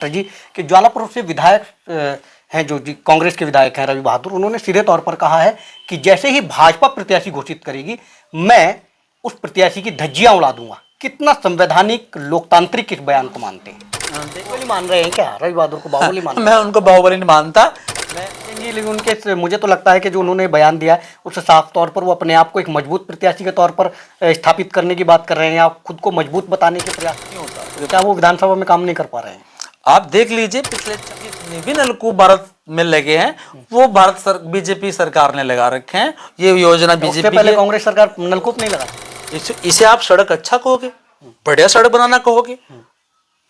जी कि ज्वालापुर से विधायक हैं जो जी कांग्रेस के विधायक हैं रवि बहादुर, उन्होंने सीधे तौर पर कहा है कि जैसे ही भाजपा प्रत्याशी घोषित करेगी मैं उस प्रत्याशी की धज्जियां उड़ा दूंगा। कितना संवैधानिक लोकतांत्रिक इस बयान को मानते हैं? बाहुबली मान रहे हैं क्या रवि बहादुर को? बाहुबली मान मैं उनको बाहुबली नहीं मानता। जी, लेकिन उनके मुझे तो लगता है कि जो उन्होंने बयान दिया है उससे साफ तौर पर वो अपने आप को एक मजबूत प्रत्याशी के तौर पर स्थापित करने की बात कर रहे हैं या खुद को मजबूत बताने के प्रयास नहीं होता, तो क्या वो विधानसभा में काम नहीं कर पा रहे हैं? आप देख लीजिए पिछले जितने भी नलकूप भारत में लगे हैं वो बीजेपी सरकार ने लगा रखे हैं। ये योजना बीजेपी उससे पहले कांग्रेस सरकार नलकूप नहीं लगा। इसे आप सड़क अच्छा कहोगे, बढ़िया सड़क बनाना कहोगे?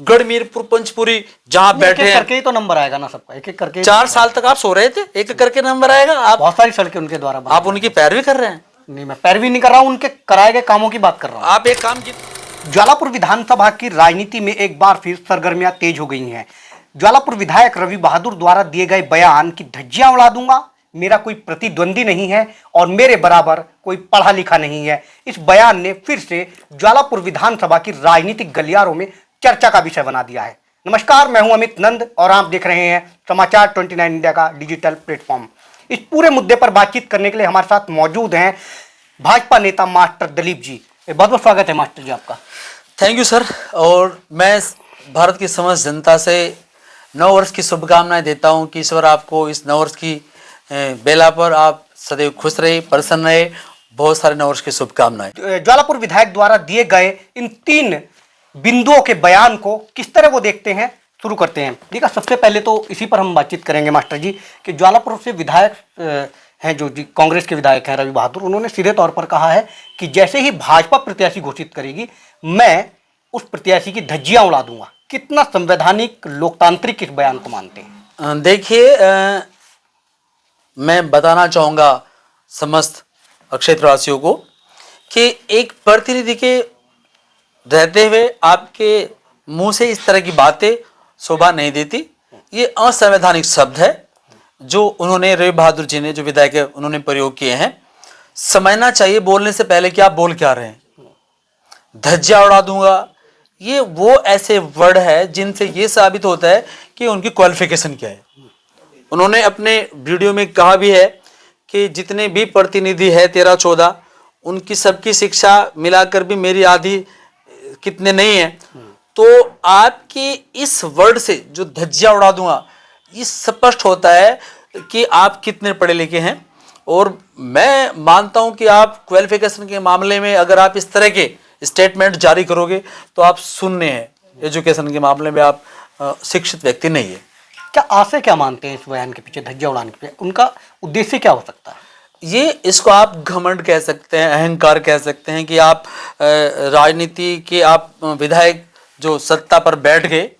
गढ़मीरपुर पंचपुरी जहां बैठे हैं करके ही तो नंबर आएगा ना सबका, एक एक करके। 4 साल तक आप सो रहे थे, एक एक करके नंबर आएगा। आप बहुत सारी सड़कें उनके द्वारा आप उनकी पैरवी कर रहे हैं। नहीं, मैं पैरवी नहीं कर रहा हूं, उनके कराए गए कामों की बात कर रहा हूं। आप एक काम की ज्वालापुर विधानसभा की राजनीति में एक बार फिर सरगर्मियां तेज हो गई हैं। ज्वालापुर विधायक रवि बहादुर द्वारा दिए गए बयान की धज्जियां उड़ा दूंगा, मेरा कोई प्रतिद्वंदी नहीं है और मेरे बराबर कोई पढ़ा लिखा नहीं है, इस बयान ने फिर से ज्वालापुर विधानसभा की राजनीतिक गलियारों में चर्चा का विषय बना दिया है। नमस्कार, मैं हूं अमित नंद और आप देख रहे हैं समाचार 29 इंडिया का डिजिटल प्लेटफॉर्म। इस पूरे मुद्दे पर बातचीत करने के लिए हमारे साथ मौजूद हैं भाजपा नेता मास्टर दलीप जी। बहुत बहुत स्वागत है मास्टर जी आपका। Thank you sir. और मैं भारत की समस्त जनता से नव वर्ष की शुभकामनाएं देता हूं कि ईश्वर आपको इस नव वर्ष की बेला पर आप सदैव खुश रहे, प्रसन्न रहे। बहुत सारे नव वर्ष की शुभकामनाएं। ज्वालापुर विधायक द्वारा दिए गए इन 3 बिंदुओं के बयान को किस तरह वो देखते हैं, शुरू करते हैं। देखा, सबसे पहले तो इसी पर हम बातचीत करेंगे मास्टर जी कि ज्वालापुर से विधायक हैं जो जी कांग्रेस के विधायक हैं रवि बहादुर, उन्होंने सीधे तौर पर कहा है कि जैसे ही भाजपा प्रत्याशी घोषित करेगी मैं उस प्रत्याशी की धज्जियां उड़ा दूंगा। कितना संवैधानिक लोकतांत्रिक इस बयान को मानते हैं? देखिए, मैं बताना चाहूँगा समस्त क्षेत्रवासियों को कि एक प्रतिनिधि के रहते हुए आपके मुंह से इस तरह की बातें शोभा नहीं देती। ये असंवैधानिक शब्द है जो उन्होंने रवि बहादुर जी ने, जो विधायक है, उन्होंने प्रयोग किए हैं। समझना चाहिए बोलने से पहले कि आप बोल क्या रहे हैं। धज्जियां उड़ा दूंगा, ये वो ऐसे वर्ड है जिनसे ये साबित होता है कि उनकी क्वालिफिकेशन क्या है। उन्होंने अपने वीडियो में कहा भी है कि जितने भी प्रतिनिधि है 13-14, उनकी सबकी शिक्षा मिलाकर भी मेरी आधी कितने नहीं है। तो आपके इस वर्ड से जो धज्जियां उड़ा दूंगा, ये स्पष्ट होता है कि आप कितने पढ़े लिखे हैं। और मैं मानता हूं कि आप क्वालिफिकेशन के मामले में अगर आप इस तरह के स्टेटमेंट जारी करोगे तो आप शून्य हैं। एजुकेशन के मामले में आप शिक्षित व्यक्ति नहीं है। क्या आशय क्या मानते हैं इस बयान के पीछे, धज्जियां उड़ाने के पीछे उनका उद्देश्य क्या हो सकता है? ये इसको आप घमंड कह सकते हैं, अहंकार कह सकते हैं कि आप राजनीति के आप विधायक जो सत्ता पर बैठ गए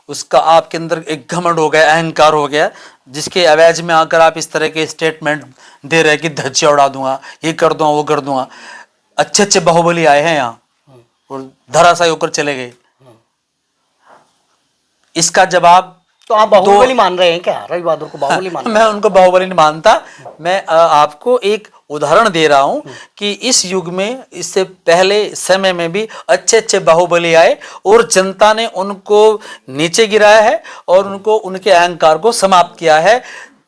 उसका आपके अंदर एक घमंड हो गया, अहंकार हो गया, जिसके अवैज में आकर आप इस तरह के स्टेटमेंट दे रहे हैं कि धज्जियां उड़ा दूंगा, ये कर दूंगा, वो कर दूंगा। अच्छे अच्छे बाहुबली आए हैं यहाँ और धराशायी होकर चले गए। इसका जवाब तो आप बाहुबली मान रहे हैं क्या रवि बहादुर को? बाहुबली मान मैं उनको बाहुबली नहीं मानता। मैं आपको एक उदाहरण दे रहा हूं कि इस युग में, इससे पहले समय में भी अच्छे अच्छे बाहुबली आए और जनता ने उनको नीचे गिराया है और उनको उनके अहंकार को समाप्त किया है।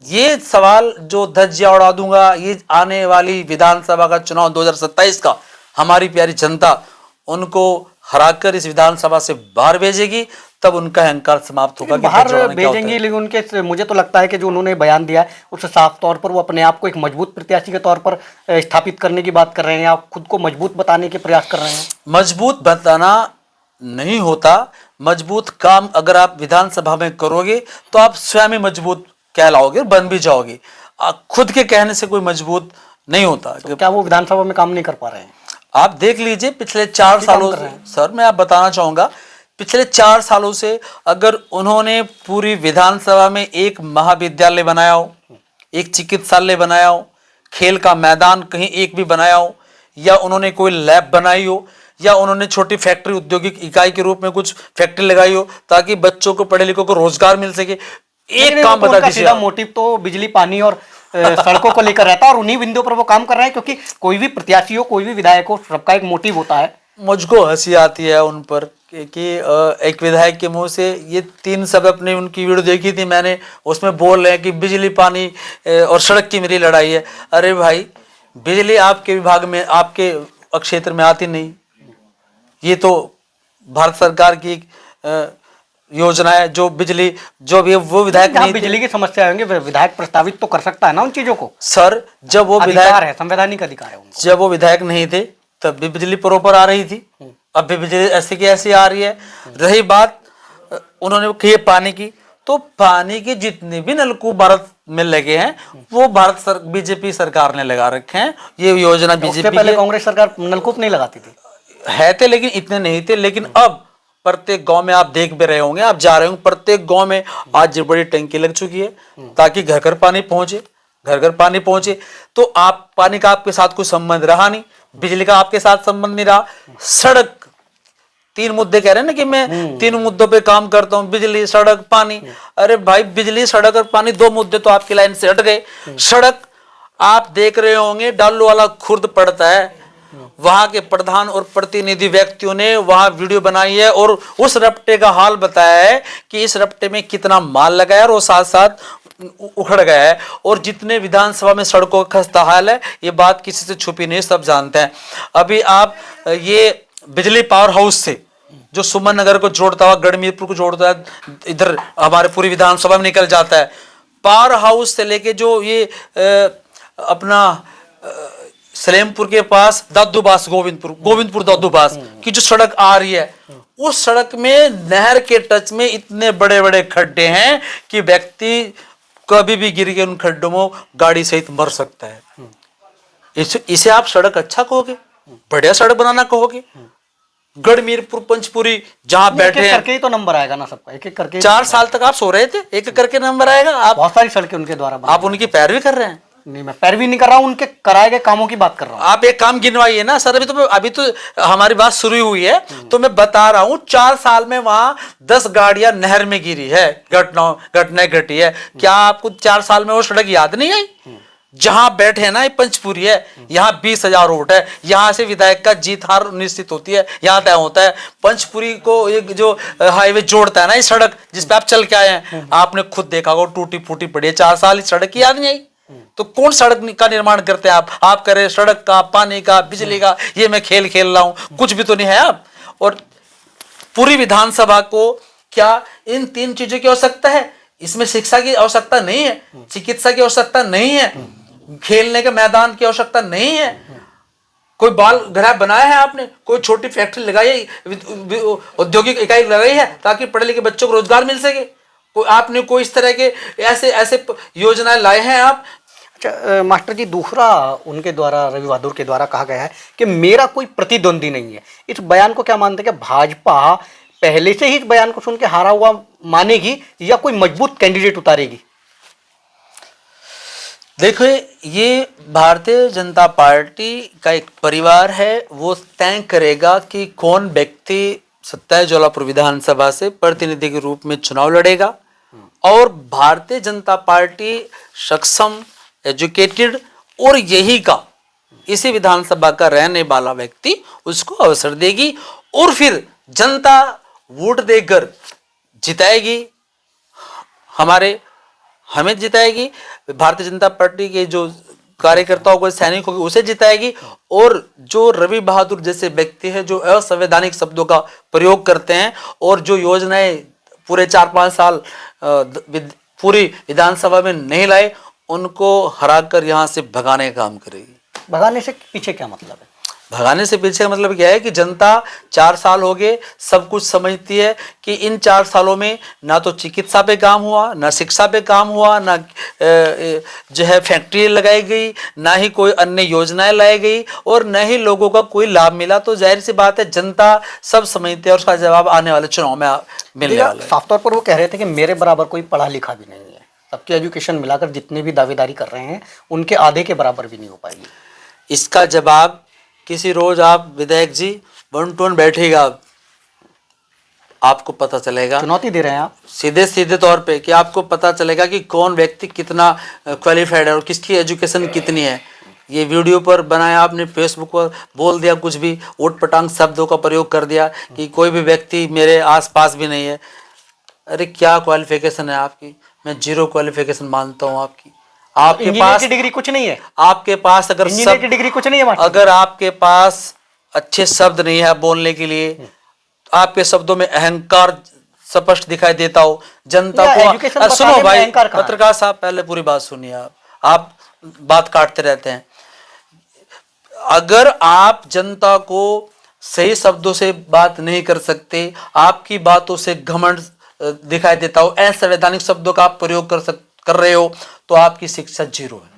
ये सवाल जो धज्जियां उड़ा दूंगा, ये आने वाली विधानसभा का चुनाव 2027 का हमारी प्यारी जनता उनको हराकर इस विधानसभा से बाहर भेजेगी, तब उनका अहंकार समाप्त होगा। बाहर भेजेंगे, लेकिन उनके मुझे तो लगता है कि जो उन्होंने बयान दिया है उससे साफ तौर पर वो अपने आप को एक मजबूत प्रत्याशी के तौर पर स्थापित करने की बात कर रहे हैं या खुद को मजबूत बताने के प्रयास कर रहे हैं। मजबूत बताना नहीं होता। मजबूत काम अगर आप विधानसभा में करोगे तो आप स्वयं ही मजबूत कहलाओगे और बन भी जाओगे। खुद के कहने से कोई मजबूत नहीं होता। तो क्या वो विधानसभा में काम नहीं कर पा रहे हैं? आप देख लीजिए पिछले 4 सालों से, सर मैं आप बताना चाहूंगा, पिछले 4 सालों से अगर उन्होंने पूरी विधानसभा में एक महाविद्यालय बनाया हो, एक चिकित्सालय बनाया हो, खेल का मैदान कहीं एक भी बनाया हो, या उन्होंने कोई लैब बनाई हो, या उन्होंने छोटी फैक्ट्री औद्योगिक इकाई के रूप में कुछ फैक्ट्री लगाई हो ताकि बच्चों को, पढ़े लिखों को रोजगार मिल सके, एक काम बता दीजिए। सीधा मोटिव तो बिजली, पानी और सड़कों को लेकर रहता है और उन्हीं बिंदुओं पर वो काम कर रहे हैं, क्योंकि कोई भी प्रत्याशी हो, कोई भी विधायक हो, सबका एक मोटिव होता है मुझको हंसी आती है उन पर कि एक विधायक के मुंह से ये 3 शब्द, अपने उनकी वीडियो देखी थी मैंने, उसमें बोल रहे हैं कि बिजली पानी और सड़क की मेरी लड़ाई है। अरे भाई, बिजली आपके विभाग में, आपके क्षेत्र में आती नहीं, ये तो भारत सरकार की एक योजना है। जो बिजली, जो भी वो विधायक जहाँ नहीं थे। बिजली की समस्या होंगे विधायक प्रस्तावित तो कर सकता है ना उन चीजों को। सर, जब वो अधिकार विधायक है, संवैधानिक अधिकार है उनको। जब वो विधायक नहीं थे तब भी बिजली प्रॉपर आ रही थी, अब भी बिजली ऐसी की ऐसी आ रही है। रही बात उन्होंने कही पानी की, तो पानी के जितने भी नलकूप भारत में लगे हैं वो बीजेपी सरकार ने लगा रखे हैं। ये योजना उससे बीजेपी पहले कांग्रेस सरकार नलकूप नहीं लगाती थी। है थे, लेकिन इतने नहीं थे। लेकिन अब प्रत्येक गांव में आप देख भी रहे होंगे, आप जा रहे होंगे, प्रत्येक गांव में आज बड़ी टंकी लग चुकी है ताकि घर घर पानी पहुंचे, घर घर पानी पहुंचे। तो आप पानी का आपके साथ कोई संबंध रहा नहीं, बिजली का आपके साथ संबंध नहीं रहा। सड़क, 3 मुद्दे कह रहे हैं ना कि मैं 3 मुद्दों पे काम करता हूं, बिजली, सड़क, पानी। अरे भाई, बिजली, सड़क और पानी 2 मुद्दे तो आपकी लाइन से हट गए। सड़क आप देख रहे होंगे, डालू वाला खुर्द पड़ता है, वहां के प्रधान और प्रतिनिधि व्यक्तियों ने वहां वीडियो बनाई है और उस रपटे का हाल बताया है कि इस रपटे में कितना माल लगा है और वो साथ साथ उखड़ गया है। और जितने विधानसभा में सड़कों का खस्ता हाल है, ये बात किसी से छुपी नहीं, सब जानते हैं। अभी आप ये बिजली पावर हाउस से जो सुमन नगर को जोड़ता हुआ गढ़मीरपुर को जोड़ता है, इधर हमारे पूरी विधानसभा में निकल जाता है। पावर हाउस से लेके जो ये अपना सलेमपुर के पास दादूबास, गोविंदपुर दादूबास की जो सड़क आ रही है, उस सड़क में नहर के टच में इतने बड़े बड़े खड्डे हैं कि व्यक्ति कभी भी गिर के उन खड्डों में गाड़ी सहित मर सकता है। इसे आप सड़क अच्छा कहोगे, बढ़िया सड़क बनाना कहोगे? गढ़मीरपुर, पंचपुरी जहां बैठे हैं, करके ही तो नंबर आएगा ना सबका, एक एक करके। 4 साल तक आप सो रहे थे, एक एक करके नंबर आएगा। आप बहुत सारी सड़कें उनके द्वारा आप उनकी पैरवी कर रहे हैं। नहीं, मैं पैरवी नहीं कर रहा हूँ, उनके कराए गए कामों की बात कर रहा हूँ। आप एक काम गिनवाइए ना सर। अभी तो हमारी बात शुरू हुई है, तो मैं बता रहा हूँ 4 साल में वहां 10 गाड़ियां नहर में गिरी है, घटनाएं घटी है। क्या आपको 4 साल में वो सड़क याद नहीं आई? जहां बैठे है ना, ये पंचपुरी है, यहाँ 20,000 वोट है, यहाँ से विधायक का जीत हार निश्चित होती है, यहाँ तय होता है। पंचपुरी को एक जो हाईवे जोड़ता है ना, ये सड़क जिस पे आप चल के आए हैं, आपने खुद देखा होगा, टूटी फूटी पड़ी है। 4 साल इस सड़क की याद नहीं आई। तो कौन सड़क का निर्माण करते हैं आप कह रहे सड़क का, पानी का, बिजली का, ये मैं खेल खेल रहा हूं, कुछ भी तो नहीं है आप। और पूरी विधानसभा को क्या इन 3 चीजों की आवश्यकता है? इसमें शिक्षा की आवश्यकता नहीं है, चिकित्सा की आवश्यकता नहीं है, खेलने के मैदान की आवश्यकता नहीं है, कोई बाल गृह बनाया है आपने, कोई छोटी फैक्ट्री लगाई है, औद्योगिक इकाई लगाई है ताकि पढ़े लिखे बच्चों को रोजगार मिल सके, आपने कोई इस तरह के ऐसे योजनाएं लाए हैं आप? अच्छा मास्टर जी, दूसरा उनके द्वारा, रवि बहादुर के द्वारा कहा गया है कि मेरा कोई प्रतिद्वंदी नहीं है। इस बयान को क्या मानते हैं कि भाजपा पहले से ही इस बयान को सुन के हारा हुआ मानेगी या कोई मजबूत कैंडिडेट उतारेगी? देखो, ये भारतीय जनता पार्टी का एक परिवार है, वो तय करेगा कि कौन व्यक्ति 27 जौलापुर विधानसभा से प्रतिनिधि के रूप में चुनाव लड़ेगा। और भारतीय जनता पार्टी सक्षम, एजुकेटेड और यही का, इसी विधानसभा का रहने वाला व्यक्ति उसको अवसर देगी और फिर जनता वोट देकर जिताएगी, हमें जिताएगी, भारतीय जनता पार्टी के जो कार्यकर्ताओं को, सैनिकों को, उसे जिताएगी। और जो रवि बहादुर जैसे व्यक्ति है जो असंवैधानिक शब्दों का प्रयोग करते हैं और जो योजनाएं पूरे 4-5 साल पूरी विधानसभा में नहीं लाए, उनको हराकर यहां से भगाने का काम करेगी। भगाने से पीछे क्या मतलब है? भगाने से पीछे का मतलब क्या है कि जनता 4 साल हो गए, सब कुछ समझती है कि इन 4 सालों में ना तो चिकित्सा पे काम हुआ, ना शिक्षा पे काम हुआ, ना जो है फैक्ट्री लगाई गई, ना ही कोई अन्य योजनाएं लाई गई और न ही लोगों का कोई लाभ मिला। तो जाहिर सी बात है, जनता सब समझती है और उसका जवाब आने वाले चुनाव में मिलने वाला है। साफ तौर पर वो कह रहे थे कि मेरे बराबर कोई पढ़ा लिखा भी नहीं है, सबकी एजुकेशन मिलाकर जितने भी दावेदारी कर रहे हैं उनके आधे के बराबर भी नहीं हो पाएगी। इसका जवाब किसी रोज आप विधायक जी 1 टू 1 बैठेगा, आपको पता चलेगा। चुनौती दे रहे हैं आप सीधे तौर पे कि आपको पता चलेगा कि कौन व्यक्ति कितना क्वालिफाइड है और किसकी एजुकेशन कितनी है। ये वीडियो पर बनाया आपने, फेसबुक पर बोल दिया कुछ भी, उट पटांग शब्दों का प्रयोग कर दिया कि कोई भी व्यक्ति मेरे आसपास भी नहीं है। अरे क्या क्वालिफिकेशन है आपकी? मैं जीरो क्वालिफिकेशन मानता हूँ आपकी। आपके इंजीनियर पास की डिग्री कुछ नहीं है, आपके पास अगर इंजीनियर की डिग्री कुछ नहीं है मास्टर। अगर आपके पास अच्छे शब्द नहीं है बोलने के लिए, आपके शब्दों में अहंकार स्पष्ट दिखाई देता हो, जनता या को education सुनो बताने में भाई, अहंकार कहाँ है? पत्रकार साहब पहले पूरी बात सुनिए। आप बात काटते रहते हैं। अगर आप जनता को सही शब्दों से बात नहीं कर सकते, आपकी बातों से घमंड दिखाई देता हो, असंवैधानिक शब्दों का आप प्रयोग कर रहे हो, तो आपकी शिक्षा जीरो है।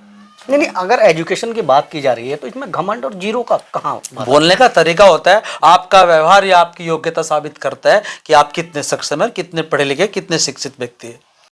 नहीं, अगर एजुकेशन की बात की जा रही है तो इसमें घमंड और जीरो का कहाँ बात? बोलने का तरीका होता है, आपका व्यवहार या आपकी योग्यता साबित करता है कि आप कितने सक्षम है, कितने पढ़े लिखे, कितने शिक्षित व्यक्ति है।